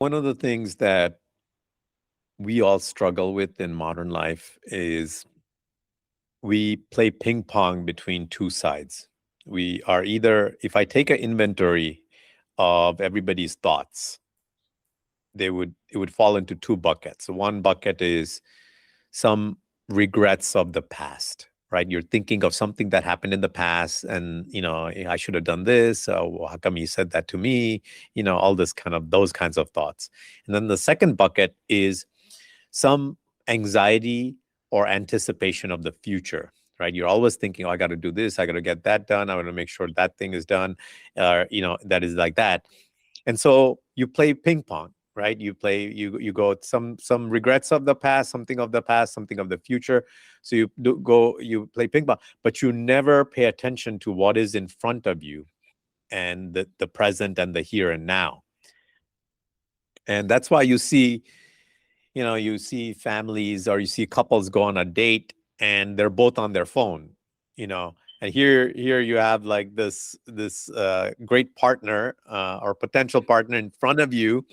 One of the things that we all struggle with in modern life is we play ping pong between two sides. We are either, if I take an inventory of everybody's thoughts, it would fall into two buckets. So one bucket is some regrets of the past, right? You're thinking of something that happened in the past, and I should have done this. How come you said that to me? All this those kinds of thoughts. And then the second bucket is some anxiety or anticipation of the future, right? You're always thinking, oh, I got to do this, I got to get that done, I want to make sure that thing is done, that is like that. And so you play ping pong, right? You go some regrets of the past, something of the past, something of the future. So you play ping pong, but you never pay attention to what is in front of you, and the present and the here and now. And that's why you see families, or you see couples go on a date and they're both on their phone, and here you have like this great partner, or potential partner in front of you,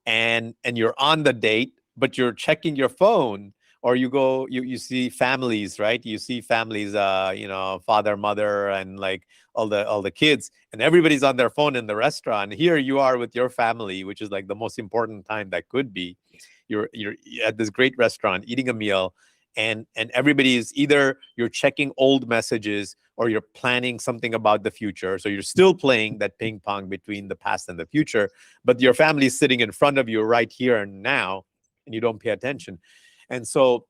and you're on the date, but you're checking your phone. Or you see families, right? You see families, father, mother, and like all the kids, and everybody's on their phone in the restaurant. Here you are with your family, which is like the most important time that could be. You're at this great restaurant eating a meal, and everybody is either you're checking old messages or you're planning something about the future. So you're still playing that ping pong between the past and the future, but your family is sitting in front of you right here and now, and you don't pay attention. And so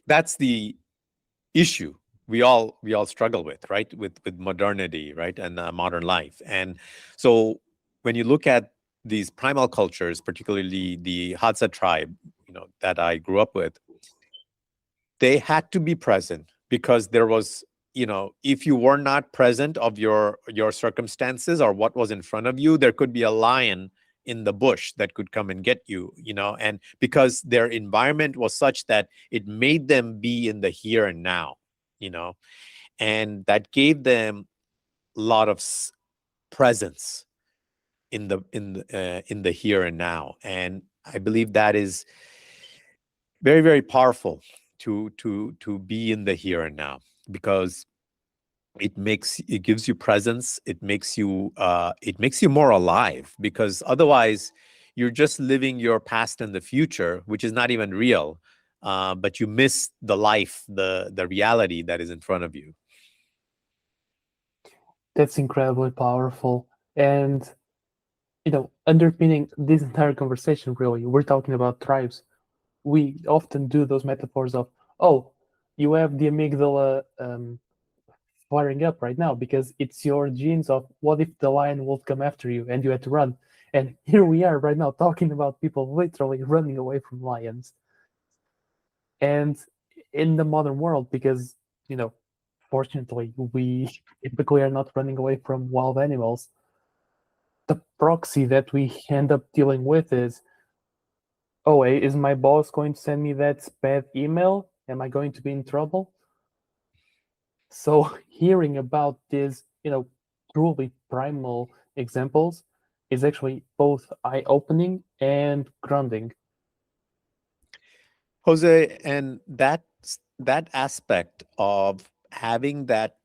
that's the issue we all struggle with, right? With modernity, right? And modern life. And so when you look at these primal cultures, particularly the Hadza tribe, that I grew up with, they had to be present, because there was, if you were not present of your circumstances or what was in front of you, there could be a lion in the bush that could come and get you, and because their environment was such that it made them be in the here and now, you know and that gave them a lot of presence in the here and now. And I believe that is very, very powerful, to be in the here and now, because it gives you presence. It makes you more alive, because otherwise you're just living your past and the future, which is not even real. But you miss the life, the reality that is in front of you. That's incredibly powerful. And, underpinning this entire conversation, really, we're talking about tribes. We often do those metaphors of, oh, you have the amygdala firing up right now because it's your genes of what if the lion will come after you and you had to run. And here we are right now talking about people literally running away from lions. And in the modern world, because, fortunately, we typically are not running away from wild animals, the proxy that we end up dealing with is, oh, hey, is my boss going to send me that spam email? Am I going to be in trouble? So hearing about these, truly primal examples is actually both eye-opening and grounding. Jose, and that aspect of having that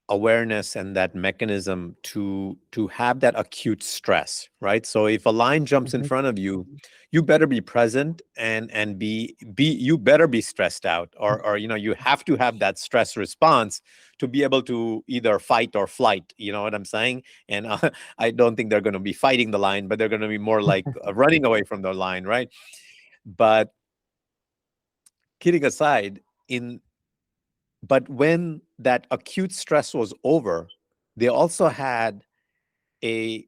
awareness and that mechanism to have that acute stress, right? So if a lion jumps in Mhm. front of you, you better be present, and be you better be stressed out, or you have to have that stress response to be able to either fight or flight. You know what I'm saying? And I don't think they're going to be fighting the lion, but they're going to be more like running away from the lion, right? But kidding aside, in but when that acute stress was over, they also had a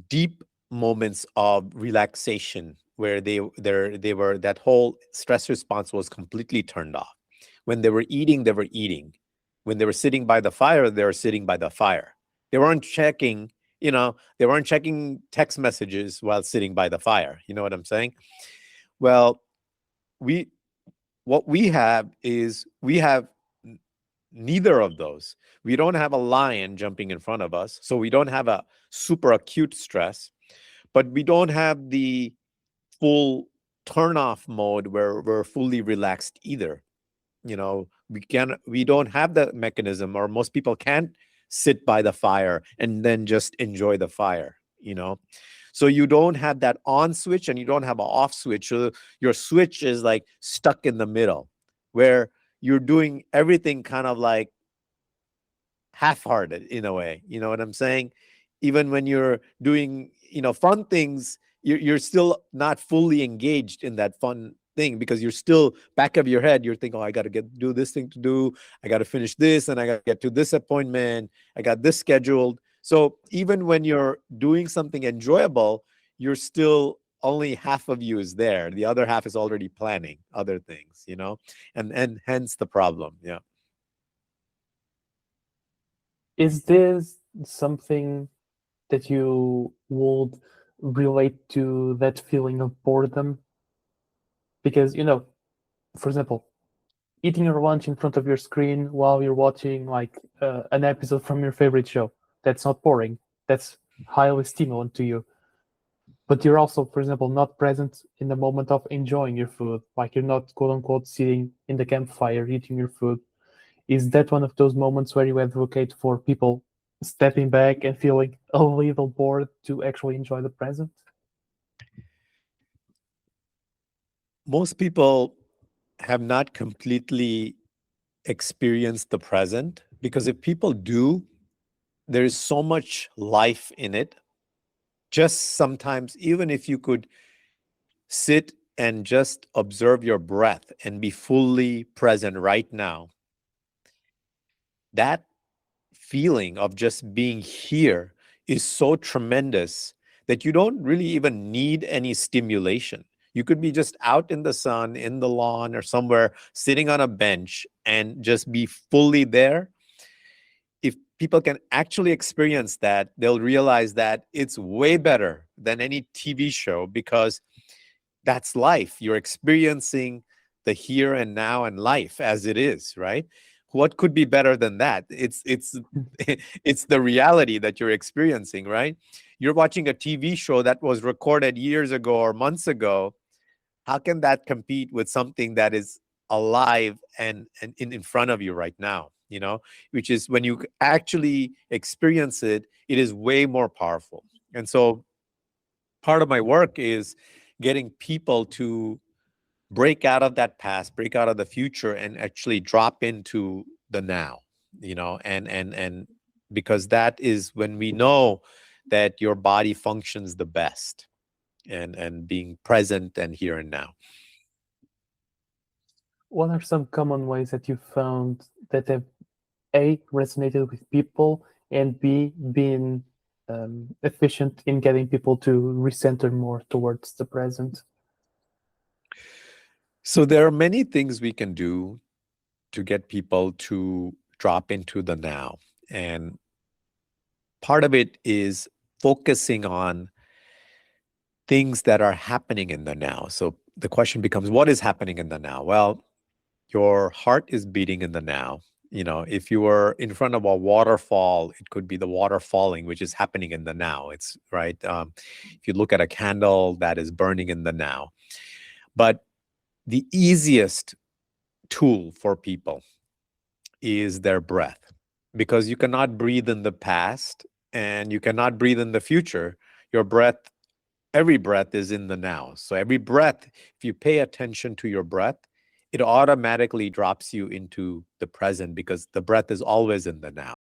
deep moments of relaxation, where they were that whole stress response was completely turned off. When they were eating, they were eating. When they were sitting by the fire, they were sitting by the fire. They weren't checking, they weren't checking text messages while sitting by the fire. You know what I'm saying? Well, we what we have is we have neither of those. We don't have a lion jumping in front of us, so we don't have a super acute stress, but we don't have the full turn off mode where we're fully relaxed either. We don't have that mechanism, or most people can't sit by the fire and then just enjoy the fire. So you don't have that on switch and you don't have an off switch. So your switch is like stuck in the middle, where you're doing everything kind of like half-hearted in a way. You know what I'm saying? Even when you're doing, fun things, you're still not fully engaged in that fun thing, because you're still back of your head. You're thinking, oh, I got to do this thing to do. I got to finish this, and I got to get to this appointment. I got this scheduled. So even when you're doing something enjoyable, you're still only half of you is there. The other half is already planning other things, and hence the problem. Yeah. Is this something that you would relate to that feeling of boredom? Because, for example, eating your lunch in front of your screen while you're watching like an episode from your favorite show, that's not boring. That's highly stimulant to you. But you're also, for example, not present in the moment of enjoying your food. Like you're not, quote unquote, sitting in the campfire eating your food. Is that one of those moments where you advocate for people stepping back and feeling a little bored to actually enjoy the present? Most people have not completely experienced the present, because if people do, there is so much life in it. Just sometimes, even if you could sit and just observe your breath and be fully present right now, that feeling of just being here is so tremendous that you don't really even need any stimulation. You could be just out in the sun, in the lawn, or somewhere sitting on a bench and just be fully there. If people can actually experience that, they'll realize that it's way better than any TV show, because that's life. You're experiencing the here and now and life as it is, right? What could be better than that? It's it's the reality that you're experiencing, right? You're watching a TV show that was recorded years ago or months ago. How can that compete with something that is alive and in front of you right now? Which is, when you actually experience it, it is way more powerful. And so part of my work is getting people to break out of that past, break out of the future, and actually drop into the now, and because that is when we know that your body functions the best, and being present and here and now. What are some common ways that you found that have A, resonated with people, and B, been efficient in getting people to recenter more towards the present? So there are many things we can do to get people to drop into the now. And part of it is focusing on things that are happening in the now. So the question becomes, what is happening in the now? Well, your heart is beating in the now. If you were in front of a waterfall, it could be the water falling, which is happening in the now. It's right. If you look at a candle, that is burning in the now. But the easiest tool for people is their breath, because you cannot breathe in the past and you cannot breathe in the future. Your breath, every breath is in the now. So every breath, if you pay attention to your breath, it automatically drops you into the present, because the breath is always in the now.